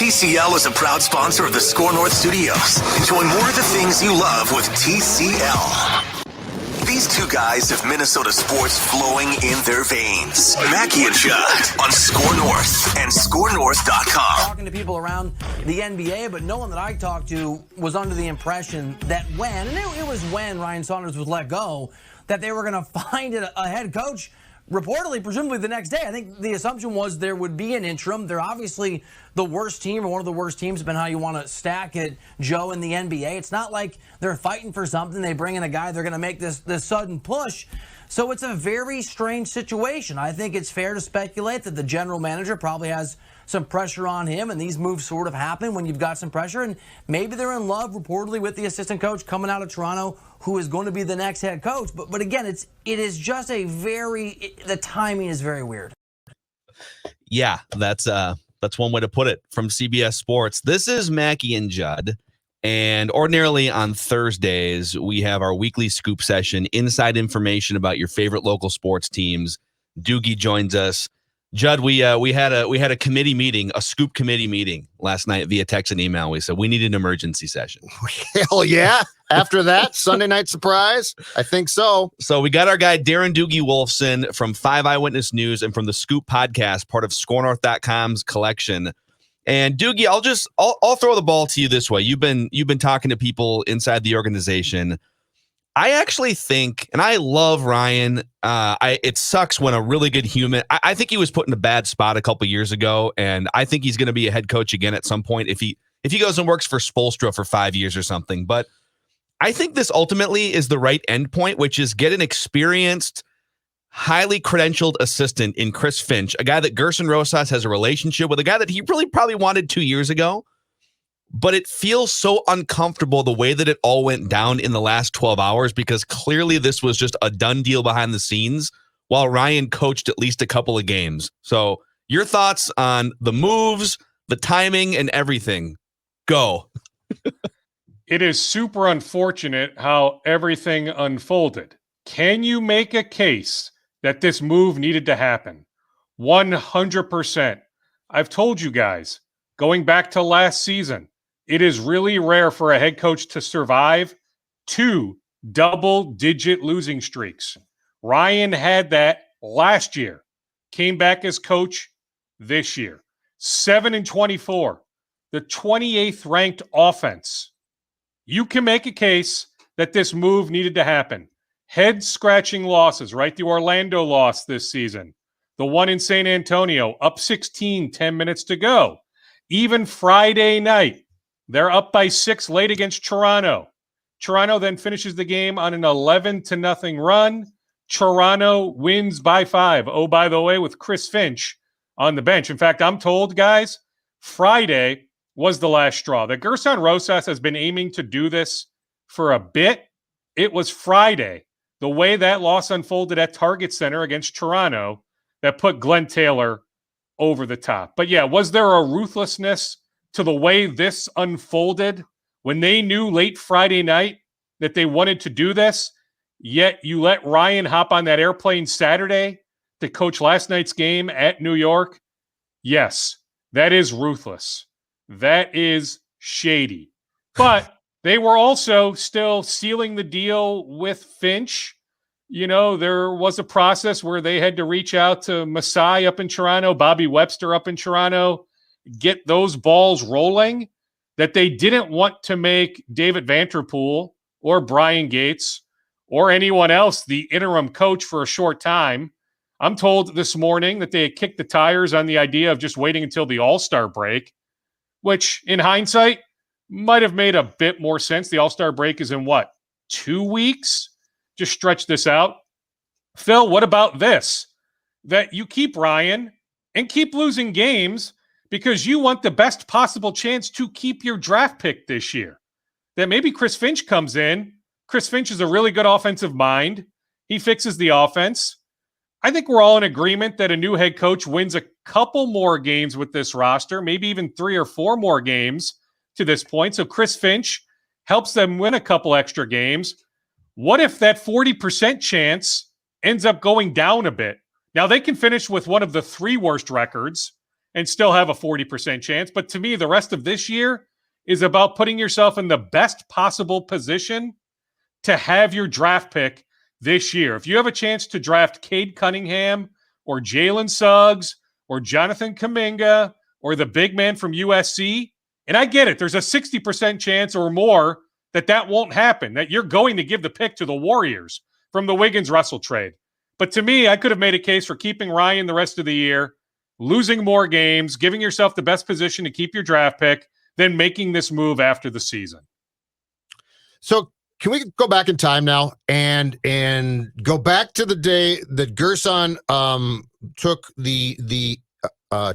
TCL is a proud sponsor of the SKOR North Studios. Enjoy more of the things you love with TCL. These two guys have Minnesota sports flowing in their veins. Mackey and Judd on SKOR North and SKORNorth.com. Talking to people around the NBA, but no one that I talked to was under the impression that it was when Ryan Saunders was let go, that they were going to find a head coach reportedly, presumably the next day. I think the assumption was there would be an interim. They're obviously the worst team, or one of the worst teams, depending on how you want to stack it, Joe, in the NBA. It's not like they're fighting for something. They bring in a guy, they're going to make this sudden push. So it's a very strange situation. I think it's fair to speculate that the general manager probably has some pressure on him, and these moves sort of happen when you've got some pressure. And maybe they're in love, reportedly, with the assistant coach coming out of Toronto, who is going to be the next head coach. But again, it is just the timing is very weird. Yeah, that's one way to put it from CBS Sports. This is Mackey and Judd, and ordinarily on Thursdays we have our weekly scoop session, inside information about your favorite local sports teams. Doogie joins us. Judd, we had a committee meeting, a scoop committee meeting last night via text and email. We said we need an emergency session. Hell yeah. After that, Sunday night surprise? I think so. So we got our guy, Darren Doogie Wolfson from 5 Eyewitness News and from the Scoop podcast, part of SKORNorth.com's collection. And Doogie, I'll throw the ball to you this way. You've been talking to people inside the organization. I actually think, and I love Ryan. It sucks when a really good human. I think he was put in a bad spot a couple years ago, and I think he's going to be a head coach again at some point if he goes and works for Spoelstra for 5 years or something. But I think this ultimately is the right endpoint, which is get an experienced, highly credentialed assistant in Chris Finch, a guy that Gerson Rosas has a relationship with, a guy that he really probably wanted 2 years ago. But it feels so uncomfortable the way that it all went down in the last 12 hours, because clearly this was just a done deal behind the scenes while Ryan coached at least a couple of games. So your thoughts on the moves, the timing, and everything. Go. It is super unfortunate how everything unfolded. Can you make a case that this move needed to happen? 100%. I've told you guys, going back to last season, it is really rare for a head coach to survive 2 double-digit losing streaks. Ryan had that last year, came back as coach this year. 7-24, the 28th ranked offense. You can make a case that this move needed to happen. Head-scratching losses, right? The Orlando loss this season. The one in San Antonio, up 16, 10 minutes to go. Even Friday night, they're up by 6 late against Toronto. Toronto then finishes the game on an 11-0 run. Toronto wins by 5. Oh, by the way, with Chris Finch on the bench. In fact, I'm told, guys, Friday was the last straw. That Gerson Rosas has been aiming to do this for a bit. It was Friday, the way that loss unfolded at Target Center against Toronto, that put Glenn Taylor over the top. But yeah, was there a ruthlessness to the way this unfolded when they knew late Friday night that they wanted to do this, yet you let Ryan hop on that airplane Saturday to coach last night's game at New York? Yes, that is ruthless. That is shady. But they were also still sealing the deal with Finch. You know, there was a process where they had to reach out to Masai up in Toronto, Bobby Webster up in Toronto, get those balls rolling, that they didn't want to make David Vanterpool or Brian Gates or anyone else the interim coach for a short time. I'm told this morning that they had kicked the tires on the idea of just waiting until the All-Star break, which in hindsight might have made a bit more sense. The All-Star break is in 2 weeks? Just stretch this out. Phil, what about this? That you keep Ryan and keep losing games because you want the best possible chance to keep your draft pick this year. That maybe Chris Finch comes in. Chris Finch is a really good offensive mind. He fixes the offense. I think we're all in agreement that a new head coach wins a couple more games with this roster, maybe even 3 or 4 more games to this point. So Chris Finch helps them win a couple extra games. What if that 40% chance ends up going down a bit? Now, they can finish with one of the 3 worst records and still have a 40% chance. But to me, the rest of this year is about putting yourself in the best possible position to have your draft pick this year. If you have a chance to draft Cade Cunningham or Jalen Suggs or Jonathan Kuminga or the big man from USC, and I get it, there's a 60% chance or more that won't happen, that you're going to give the pick to the Warriors from the Wiggins-Russell trade. But to me, I could have made a case for keeping Ryan the rest of the year, losing more games, giving yourself the best position to keep your draft pick, then making this move after the season. So can we go back in time now and go back to the day that Gerson took the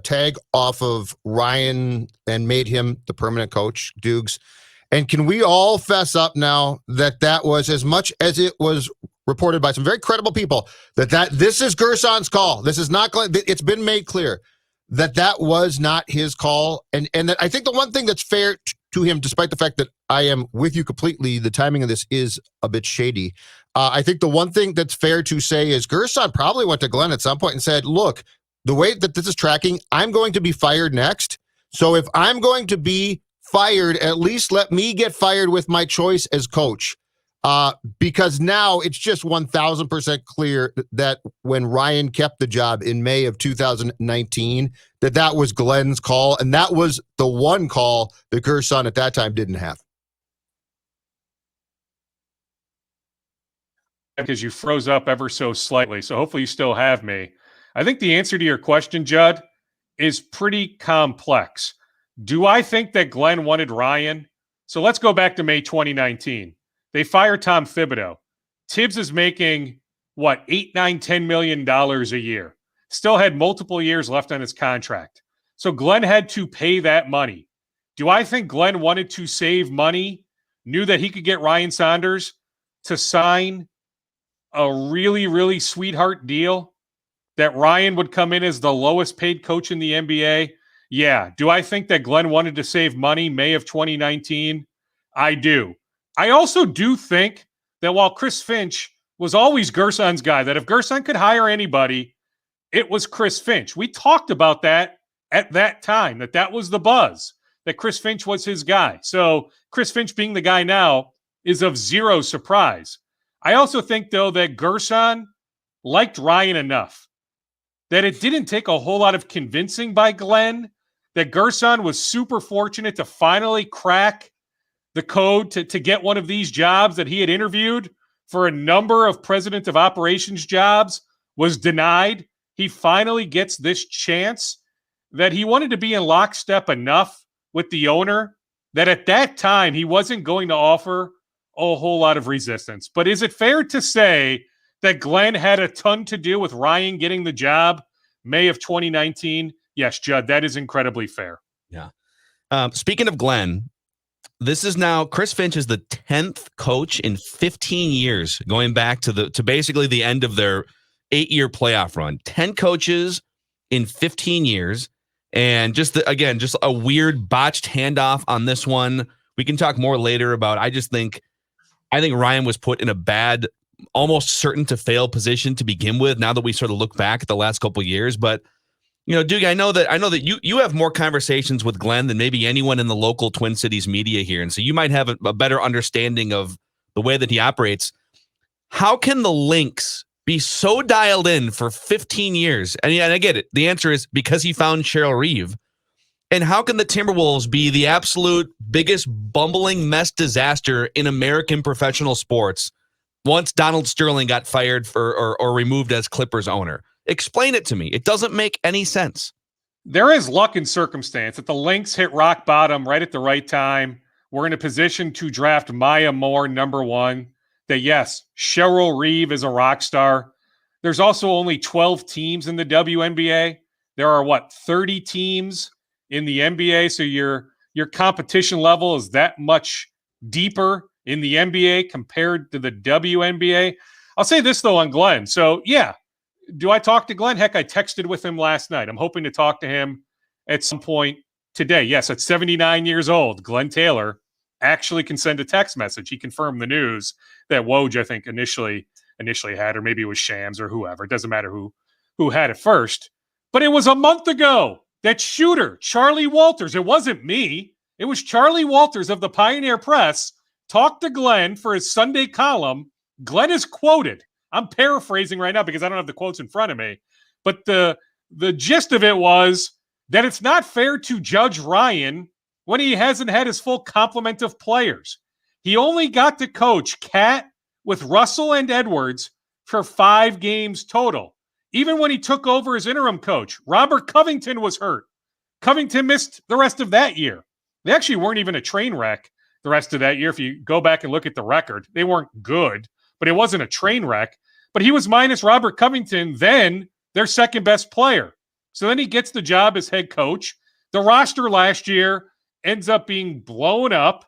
tag off of Ryan and made him the permanent coach, Doogs? And can we all fess up now that was, as much as it was reported by some very credible people, that this is Gerson's call. This is not, it's been made clear that was not his call. And that I think the one thing that's fair to him, despite the fact that I am with you completely, the timing of this is a bit shady. I think the one thing that's fair to say is Gerson probably went to Glenn at some point and said, look, the way that this is tracking, I'm going to be fired next. So if I'm going to be fired, at least let me get fired with my choice as coach. Because now it's just 1,000% clear that when Ryan kept the job in May of 2019, that was Glenn's call. And that was the one call that Gerson at that time didn't have. Because you froze up ever so slightly. So hopefully you still have me. I think the answer to your question, Judd, is pretty complex. Do I think that Glenn wanted Ryan? So let's go back to May 2019. They fired Tom Thibodeau. Tibbs is making, $8, $9, $10 million a year. Still had multiple years left on his contract. So Glenn had to pay that money. Do I think Glenn wanted to save money, knew that he could get Ryan Saunders to sign a really, really sweetheart deal, that Ryan would come in as the lowest paid coach in the NBA? Yeah. Do I think that Glenn wanted to save money May of 2019? I do. I also do think that while Chris Finch was always Gerson's guy, that if Gerson could hire anybody, it was Chris Finch. We talked about that at that time, that was the buzz, that Chris Finch was his guy. So Chris Finch being the guy now is of zero surprise. I also think, though, that Gerson liked Ryan enough that it didn't take a whole lot of convincing by Glenn, that Gerson was super fortunate to finally crack the code to get one of these jobs that he had interviewed for a number of president of operations jobs, was denied. He finally gets this chance, that he wanted to be in lockstep enough with the owner that at that time he wasn't going to offer a whole lot of resistance. But is it fair to say that Glenn had a ton to do with Ryan getting the job May of 2019? Yes, Judd, that is incredibly fair. Yeah. Speaking of Glenn, this is now Chris Finch is the 10th coach in 15 years, going back to basically the end of their 8-year playoff run. 10 coaches in 15 years. And just a weird botched handoff on this one. We can talk more later about, I think Ryan was put in a bad, almost certain to fail position to begin with, now that we sort of look back at the last couple of years. But Doogie, I know that you have more conversations with Glenn than maybe anyone in the local Twin Cities media here. And so you might have a better understanding of the way that he operates. How can the Lynx be so dialed in for 15 years? And I get it. The answer is because he found Cheryl Reeve. And how can the Timberwolves be the absolute biggest bumbling mess disaster in American professional sports once Donald Sterling got fired or removed as Clippers owner? Explain it to me. It doesn't make any sense. There is luck and circumstance that the Lynx hit rock bottom right at the right time. We're in a position to draft Maya Moore, number one. That, yes, Cheryl Reeve is a rock star. There's also only 12 teams in the WNBA. There are, 30 teams in the NBA. So your competition level is that much deeper in the NBA compared to the WNBA. I'll say this, though, on Glenn. So, yeah. Do I talk to Glenn? Heck, I texted with him last night. I'm hoping to talk to him at some point today. Yes, at 79 years old, Glenn Taylor actually can send a text message. He confirmed the news that Woj, I think, initially had, or maybe it was Shams or whoever. It doesn't matter who had it first. But it was a month ago that shooter, Charlie Walters, it wasn't me. It was Charlie Walters of the Pioneer Press, talked to Glenn for his Sunday column. Glenn is quoted. I'm paraphrasing right now because I don't have the quotes in front of me. But the gist of it was that it's not fair to judge Ryan when he hasn't had his full complement of players. He only got to coach Cat with Russell and Edwards for 5 games total. Even when he took over as interim coach, Robert Covington was hurt. Covington missed the rest of that year. They actually weren't even a train wreck the rest of that year. If you go back and look at the record, they weren't good, but it wasn't a train wreck. But he was minus Robert Covington, then their second best player. So then he gets the job as head coach. The roster last year ends up being blown up.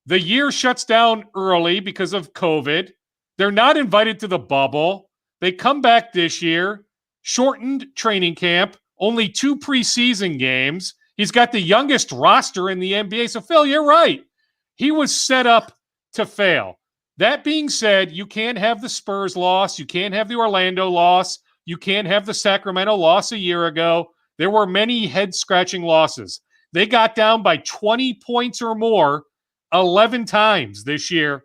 The year shuts down early because of COVID. They're not invited to the bubble. They come back this year, shortened training camp, only 2 preseason games. He's got the youngest roster in the NBA. So, Phil, you're right. He was set up to fail. That being said, you can't have the Spurs loss. You can't have the Orlando loss. You can't have the Sacramento loss a year ago. There were many head-scratching losses. They got down by 20 points or more 11 times this year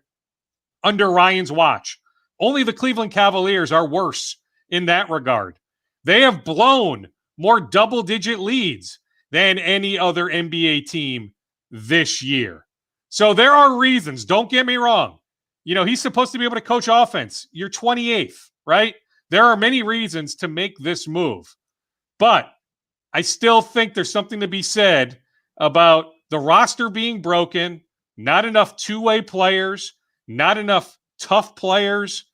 under Ryan's watch. Only the Cleveland Cavaliers are worse in that regard. They have blown more double-digit leads than any other NBA team this year. So there are reasons. Don't get me wrong. You know, he's supposed to be able to coach offense. You're 28th, right? There are many reasons to make this move. But I still think there's something to be said about the roster being broken, not enough two-way players, not enough tough players.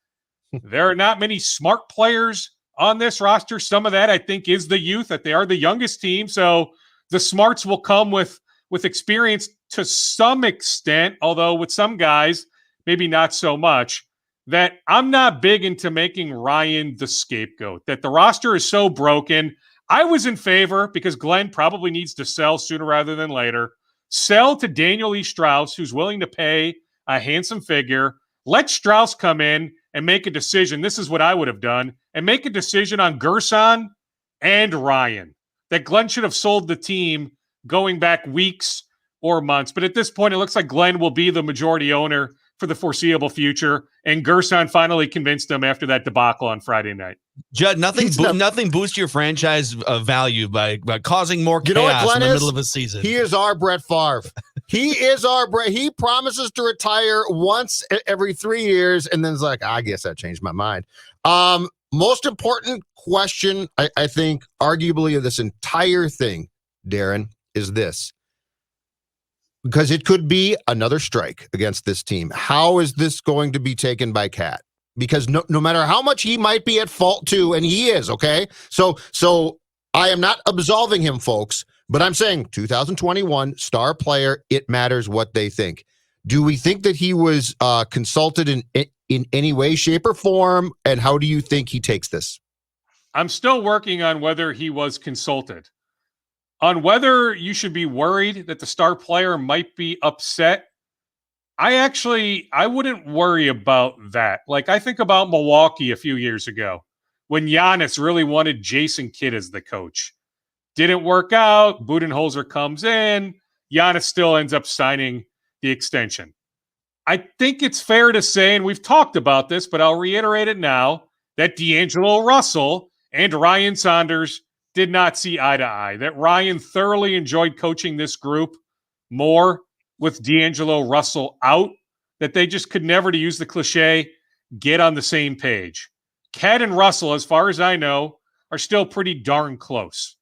There are not many smart players on this roster. Some of that, I think, is the youth, that they are the youngest team. So the smarts will come with experience to some extent, although with some guys, maybe not so much. That I'm not big into making Ryan the scapegoat, that the roster is so broken. I was in favor, because Glenn probably needs to sell sooner rather than later. Sell to Daniel E. Strauss, who's willing to pay a handsome figure. Let Strauss come in and make a decision. This is what I would have done, and make a decision on Gerson and Ryan. That Glenn should have sold the team going back weeks or months. But at this point, it looks like Glenn will be the majority owner for the foreseeable future. And Gerson finally convinced him after that debacle on Friday night. Judd, nothing boosts your franchise value by causing more chaos in the middle of a season. He is our Brett Favre. He promises to retire once every 3 years, and then is like, I guess I changed my mind. Most important question, I think, arguably, of this entire thing, Darren, is this. Because it could be another strike against this team. How is this going to be taken by Cat? Because no matter how much he might be at fault too, and he is, okay? So I am not absolving him, folks, but I'm saying 2021 star player, it matters what they think. Do we think that he was consulted in any way, shape, or form? And how do you think he takes this? I'm still working on whether he was consulted. On whether you should be worried that the star player might be upset, I wouldn't worry about that. Like, I think about Milwaukee a few years ago when Giannis really wanted Jason Kidd as the coach. Didn't work out. Budenholzer comes in. Giannis still ends up signing the extension. I think it's fair to say, and we've talked about this, but I'll reiterate it now, that D'Angelo Russell and Ryan Saunders did not see eye to eye, that Ryan thoroughly enjoyed coaching this group more with D'Angelo Russell out, that they just could never, to use the cliche, get on the same page. Cat and Russell, as far as I know, are still pretty darn close.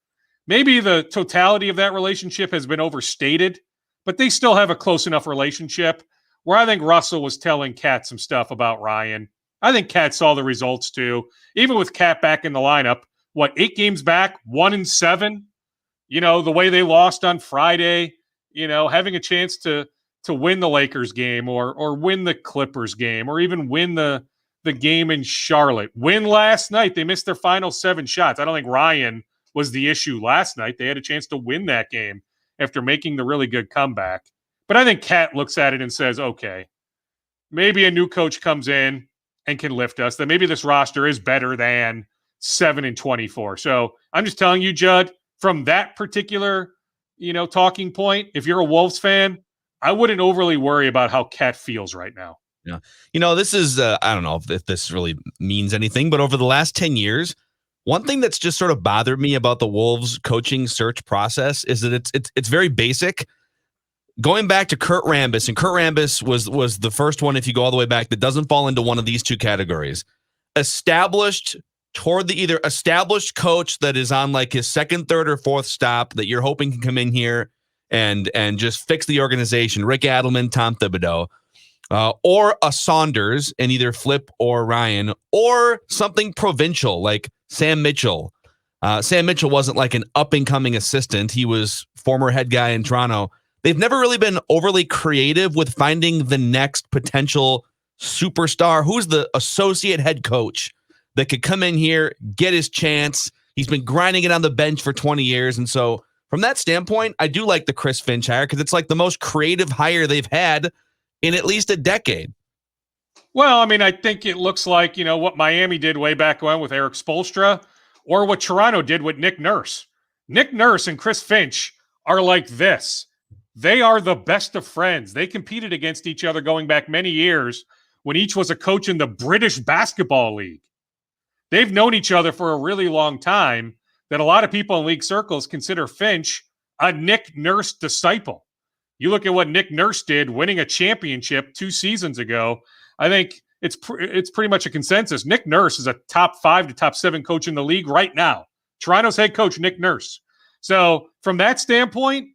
Maybe the totality of that relationship has been overstated, but they still have a close enough relationship where I think Russell was telling Cat some stuff about Ryan. I think Cat saw the results too. Even with Cat back in the lineup, 8 games back, 1-7, the way they lost on Friday, having a chance to win the Lakers game or win the Clippers game or even win the game in Charlotte. Win last night. They missed their final 7 shots. I don't think Ryan was the issue last night. They had a chance to win that game after making the really good comeback. But I think Cat looks at it and says, okay, maybe a new coach comes in and can lift us. That maybe this roster is better than 7-24. So I'm just telling you, Judd, from that particular, talking point, if you're a Wolves fan, I wouldn't overly worry about how Cat feels right now. Yeah. This is, I don't know if this really means anything, but over the last 10 years, one thing that's just sort of bothered me about the Wolves coaching search process is that it's very basic. Going back to Kurt Rambis, and Kurt Rambis was the first one, if you go all the way back, that doesn't fall into one of these two categories. Established coach that is on like his second, third, or fourth stop that you're hoping can come in here and just fix the organization. Rick Adelman, Tom Thibodeau. Or a Saunders and either Flip or Ryan, or something provincial like Sam Mitchell. Sam Mitchell wasn't like an up-and-coming assistant. He was former head guy in Toronto. They've never really been overly creative with finding the next potential superstar. Who's the associate head coach that could come in here, get his chance? He's been grinding it on the bench for 20 years. And so from that standpoint, I do like the Chris Finch hire because it's like the most creative hire they've had in at least a decade. Well, I mean, I think it looks like, what Miami did way back when with Eric Spoelstra, or what Toronto did with Nick Nurse. Nick Nurse and Chris Finch are like this. They are the best of friends. They competed against each other going back many years when each was a coach in the British Basketball League. They've known each other for a really long time, that a lot of people in league circles consider Finch a Nick Nurse disciple. You look at what Nick Nurse did, winning a championship 2 seasons ago. I think it's pretty much a consensus. Nick Nurse is a top 5 to top 7 coach in the league right now. Toronto's head coach, Nick Nurse. So from that standpoint,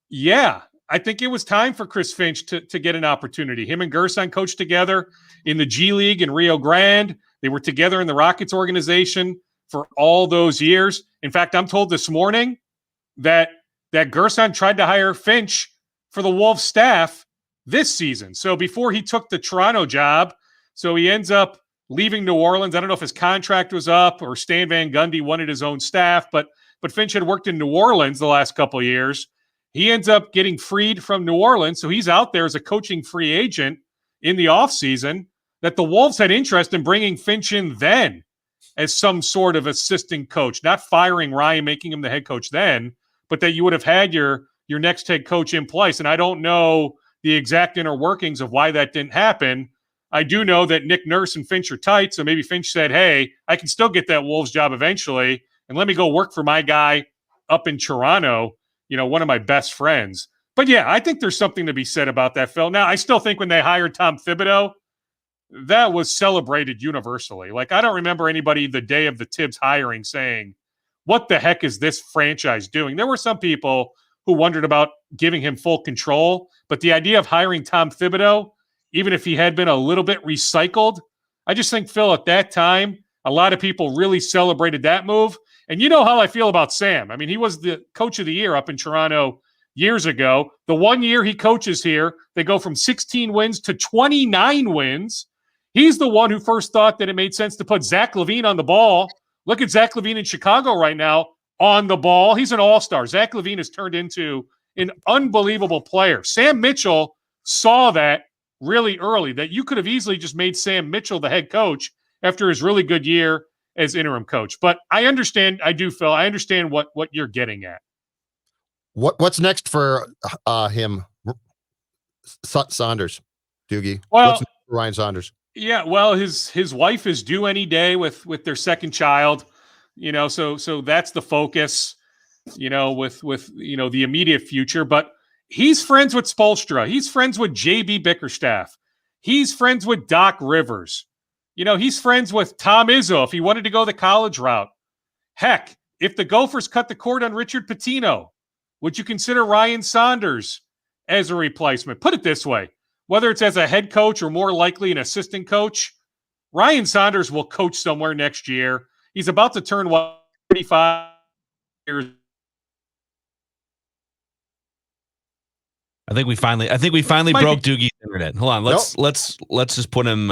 yeah, I think it was time for Chris Finch to get an opportunity. Him and Gerson coached together in the G League in Rio Grande. They were together in the Rockets organization for all those years. In fact, I'm told this morning that Gerson tried to hire Finch for the Wolves staff this season. So before he took the Toronto job, so he ends up leaving New Orleans. I don't know if his contract was up or Stan Van Gundy wanted his own staff, but Finch had worked in New Orleans the last couple of years. He ends up getting freed from New Orleans, so he's out there as a coaching free agent in the offseason, that the Wolves had interest in bringing Finch in then as some sort of assistant coach, not firing Ryan, making him the head coach then, but that you would have had your next head coach in place. And I don't know the exact inner workings of why that didn't happen. I do know that Nick Nurse and Finch are tight, so maybe Finch said, hey, I can still get that Wolves job eventually, and let me go work for my guy up in Toronto, one of my best friends. But yeah, I think there's something to be said about that, Phil. Now, I still think when they hired Tom Thibodeau, that was celebrated universally. Like, I don't remember anybody the day of the Tibbs hiring saying, what the heck is this franchise doing? There were some people who wondered about giving him full control, but the idea of hiring Tom Thibodeau, even if he had been a little bit recycled, I just think, Phil, at that time, a lot of people really celebrated that move. And you know how I feel about Sam. I mean, he was the coach of the year up in Toronto years ago. The 1 year he coaches here, they go from 16 wins to 29 wins. He's the one who first thought that it made sense to put Zach LaVine on the ball. Look at Zach LaVine in Chicago right now on the ball. He's an all-star. Zach LaVine has turned into an unbelievable player. Sam Mitchell saw that really early, that you could have easily just made Sam Mitchell the head coach after his really good year as interim coach. But I understand, Phil, I understand what you're getting at. What's next for him, Saunders, Doogie? Well, what's next for Ryan Saunders? Yeah, well, his wife is due any day with their second child, so that's the focus, with the immediate future. But he's friends with Spoelstra. He's friends with JB Bickerstaff. He's friends with Doc Rivers. He's friends with Tom Izzo if he wanted to go the college route. Heck, if the Gophers cut the cord on Richard Pitino, would you consider Ryan Saunders as a replacement? Put it this way. Whether it's as a head coach or more likely an assistant coach, Ryan Saunders will coach somewhere next year. He's about to turn 35 years. I think we finally broke Doogie's internet. Hold on, let's just put him.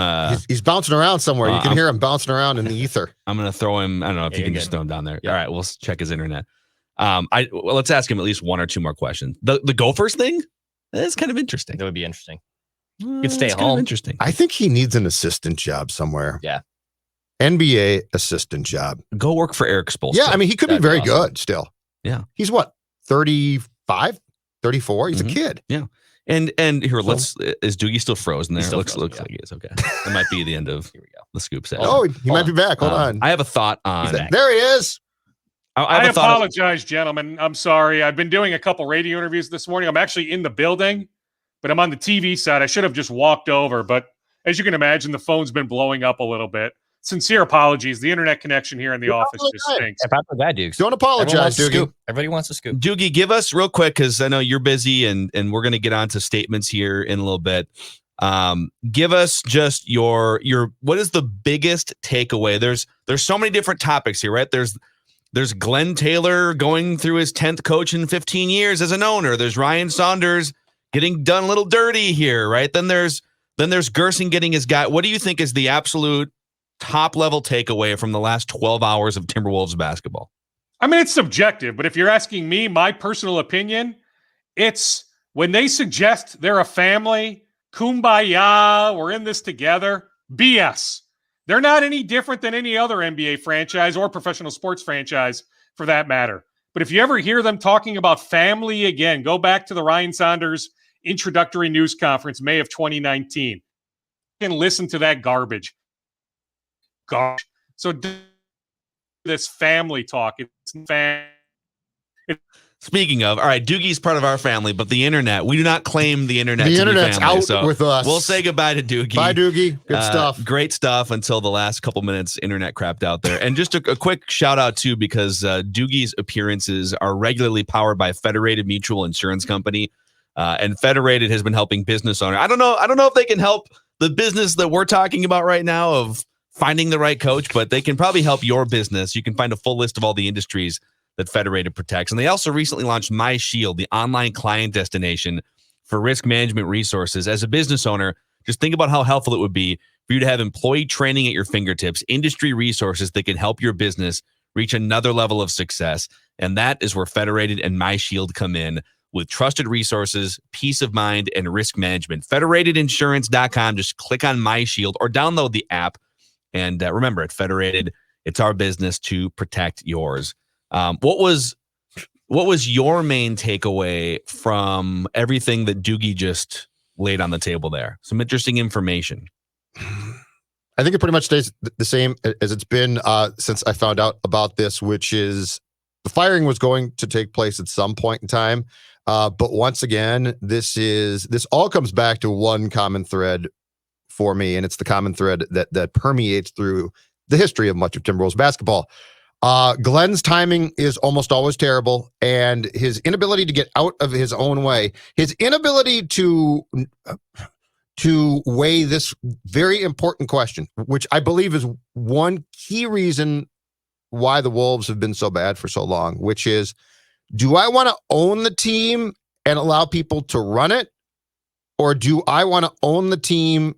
He's bouncing around somewhere. You can hear him bouncing around in the ether. I'm gonna throw him. I don't know if you can just throw him down there. Yeah. All right, we'll check his internet. Let's ask him at least 1 or 2 more questions. The Gophers thing, that's kind of interesting. That would be interesting. You could stay home. Kind of interesting. I think he needs an assistant job somewhere. Yeah. NBA assistant job. Go work for Eric Spoelstra. Yeah, I mean, he could be very good still. Yeah. He's what, 35, 34? He's a kid. Yeah. And here, is Doogie still frozen there? Looks yeah. like he is. Okay. That might be the end of the scoop set. Oh, he might be back. Hold on. I have a thought on there he is. I apologize, gentlemen. I'm sorry. I've been doing a couple radio interviews this morning. I'm actually in the building, but I'm on the TV side. I should have just walked over, but as you can imagine, the phone's been blowing up a little bit. Sincere apologies. The internet connection here in the office just stinks. Bad, Dukes. Don't apologize, Doogie. Everybody wants a scoop. Doogie, give us real quick, because I know you're busy and we're going to get on to statements here in a little bit. Give us just your what is the biggest takeaway? There's so many different topics here, right? There's Glenn Taylor going through his 10th coach in 15 years as an owner. There's Ryan Saunders getting done a little dirty here, right? Then there's Gerson getting his guy. What do you think is the absolute top level takeaway from the last 12 hours of Timberwolves basketball? I mean, it's subjective, but if you're asking me, my personal opinion, it's when they suggest they're a family, kumbaya, we're in this together, BS. They're not any different than any other NBA franchise or professional sports franchise for that matter. But if you ever hear them talking about family again, go back to the Ryan Saunders introductory news conference, May of 2019, and listen to that garbage. Gosh. So this family talk, it's Speaking of, all right, Doogie's part of our family, but the internet, we do not claim the internet. The to internet's be family, out so with us. We'll say goodbye to Doogie. Bye, Doogie. Good stuff. Great stuff until the last couple minutes. Internet crapped out there. And just a quick shout out too, because Doogie's appearances are regularly powered by Federated Mutual Insurance Company, and Federated has been helping business owners. I don't know if they can help the business that we're talking about right now of finding the right coach, but they can probably help your business. You can find a full list of all the industries that Federated protects. And they also recently launched My Shield, the online client destination for risk management resources. As a business owner, just think about how helpful it would be for you to have employee training at your fingertips, industry resources that can help your business reach another level of success. And that is where Federated and My Shield come in, with trusted resources, peace of mind, and risk management. Federatedinsurance.com. Just click on My Shield or download the app. And remember, at Federated, it's our business to protect yours. What was your main takeaway from everything that Doogie just laid on the table there? Some interesting information. I think it pretty much stays the same as it's been since I found out about this, which is the firing was going to take place at some point in time. But once again, this all comes back to one common thread for me, and it's the common thread that permeates through the history of much of Timberwolves basketball. Glenn's timing is almost always terrible, and his inability to get out of his own way, his inability to weigh this very important question, which I believe is one key reason why the Wolves have been so bad for so long, which is, do I want to own the team and allow people to run it, or do I want to own the team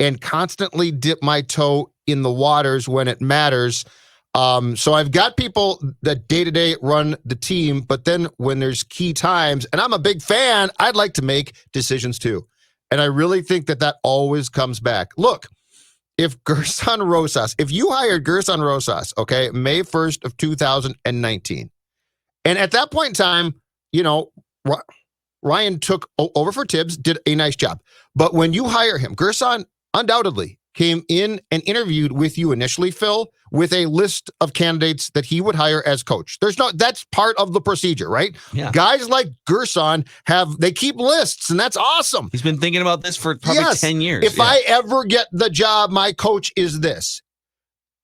and constantly dip my toe in the waters when it matters? So I've got people that day-to-day run the team, but then when there's key times, and I'm a big fan, I'd like to make decisions too. And I really think that always comes back. Look, if Gerson Rosas, if you hired Gerson Rosas, okay, May 1st of 2019, and at that point in time, Ryan took over for Tibbs, did a nice job. But when you hire him, Gerson undoubtedly came in and interviewed with you initially, Phil, with a list of candidates that he would hire as coach. That's part of the procedure, right? Yeah. Guys like Gerson they keep lists, and that's awesome. He's been thinking about this for probably 10 years. If I ever get the job, my coach is this.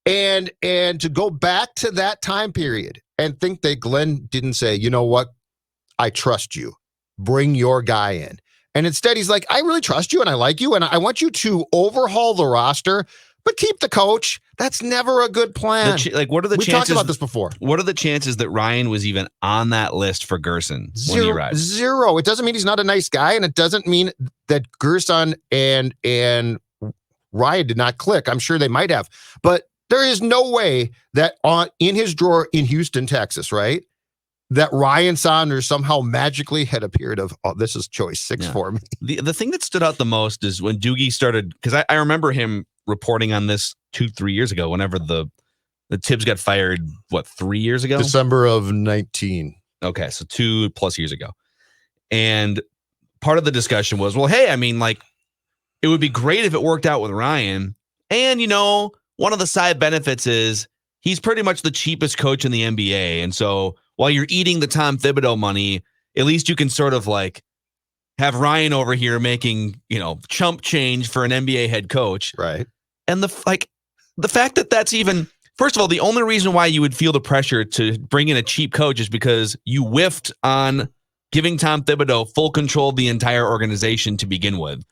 And to go back to that time period and think that Glenn didn't say, you know what, I trust you, bring your guy in. And instead, he's like, I really trust you and I like you and I want you to overhaul the roster, but keep the coach. That's never a good plan. What are the chances? We talked about this before. What are the chances that Ryan was even on that list for Gerson when he arrived? Zero. It doesn't mean he's not a nice guy, and it doesn't mean that Gerson and Ryan did not click. I'm sure they might have, but there is no way that in his drawer in Houston, Texas, right, that Ryan Saunders somehow magically had appeared this is choice 6 for me. The thing that stood out the most is when Doogie started, because I remember him reporting on this 2-3 years ago, whenever the The Tibbs got fired, 3 years ago? December of 19. Okay, so 2+ years ago. And part of the discussion was, well, hey, I mean, like, it would be great if it worked out with Ryan. And, one of the side benefits is he's pretty much the cheapest coach in the NBA. And so while you're eating the Tom Thibodeau money, at least you can sort of like have Ryan over here making, chump change for an NBA head coach. Right. And the fact that that's even, first of all, the only reason why you would feel the pressure to bring in a cheap coach is because you whiffed on giving Tom Thibodeau full control of the entire organization to begin with.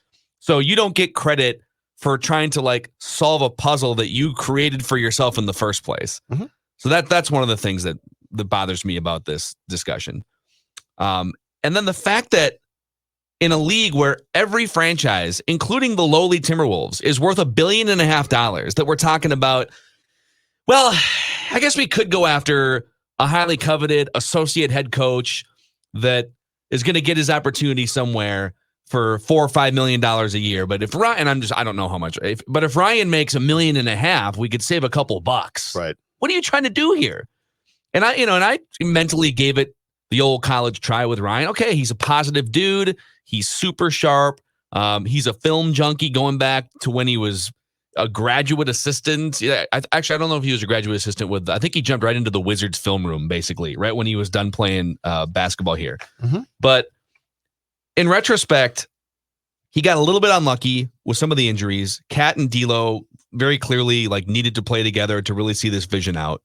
So you don't get credit for trying to like solve a puzzle that you created for yourself in the first place. Mm-hmm. So that's one of the things that bothers me about this discussion. And then the fact that in a league where every franchise, including the lowly Timberwolves, is worth $1.5 billion, that we're talking about, well, I guess we could go after a highly coveted associate head coach that is going to get his opportunity somewhere for $4 or $5 million a year. But if Ryan, I don't know how much, but if Ryan makes $1.5 million, we could save a couple bucks. Right. What are you trying to do here? And I mentally gave it the old college try with Ryan. Okay, he's a positive dude. He's super sharp. He's a film junkie going back to when he was a graduate assistant. Yeah, I don't know if he was a graduate assistant I think he jumped right into the Wizards film room, basically, right when he was done playing basketball here. Mm-hmm. But in retrospect, he got a little bit unlucky with some of the injuries. Cat and D'Lo very clearly like needed to play together to really see this vision out.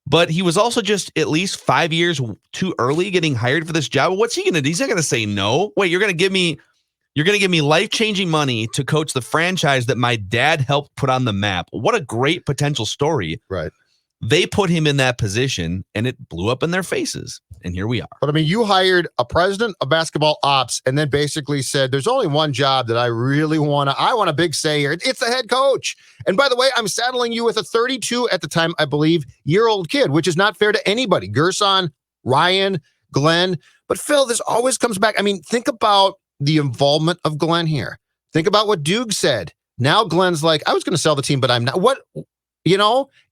But he was also just at least 5 years too early getting hired for this job. What's he going to do? He's not going to say no. Wait, you're going to give me life-changing money to coach the franchise that my dad helped put on the map. What a great potential story. Right. They put him in that position, and it blew up in their faces. And here we are. But I mean, you hired a president of basketball ops and then basically said, there's only one job that I really want a big say here. It's the head coach. And by the way, I'm saddling you with a 32 at the time, I believe, year-old kid, which is not fair to anybody. Gerson, Ryan, Glenn. But Phil, this always comes back. I mean, think about the involvement of Glenn here. Think about what Doog said. Now Glenn's like, I was going to sell the team, but I'm not.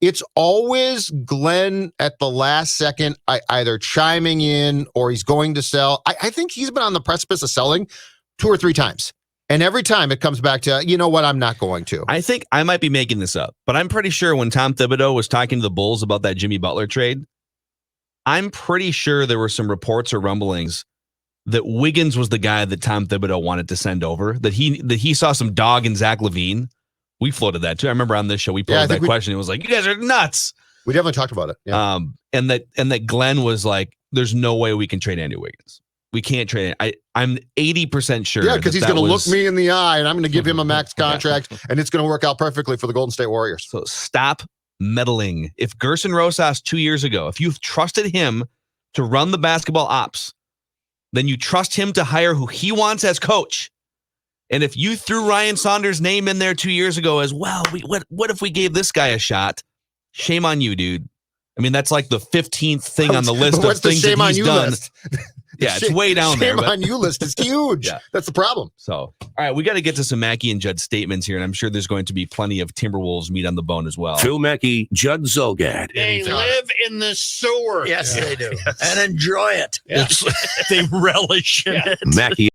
It's always Glenn at the last second, either chiming in or he's going to sell. I think he's been on the precipice of selling 2 or 3 times. And every time it comes back to, you know what, I'm not going to. I think I might be making this up, but I'm pretty sure when Tom Thibodeau was talking to the Bulls about that Jimmy Butler trade, I'm pretty sure there were some reports or rumblings that Wiggins was the guy that Tom Thibodeau wanted to send over, that he saw some dog in Zach LaVine. We floated that too. I remember on this show we posed that question. It was like, you guys are nuts. We definitely talked about it. Yeah. And that Glenn was like, there's no way we can trade Andrew Wiggins. We can't trade it. I'm 80% sure. Yeah, because he's going to look me in the eye and I'm going to give him a max contract and it's going to work out perfectly for the Golden State Warriors. So stop meddling. If Gerson Rosas 2 years ago, if you've trusted him to run the basketball ops, then you trust him to hire who he wants as coach. And if you threw Ryan Saunders' name in there 2 years ago as, well, what if we gave this guy a shot? Shame on you, dude. I mean, that's like the 15th thing on the list of things that he's done. Yeah, it's way down there. Shame on you list is huge. Yeah. That's the problem. So, all right, we got to get to some Mackey and Judd statements here, and I'm sure there's going to be plenty of Timberwolves meat on the bone as well. Phil Mackey, Judd Zulgad. They live in the sewer. Yes, they do. And enjoy it. Yes. They relish in it. Mackey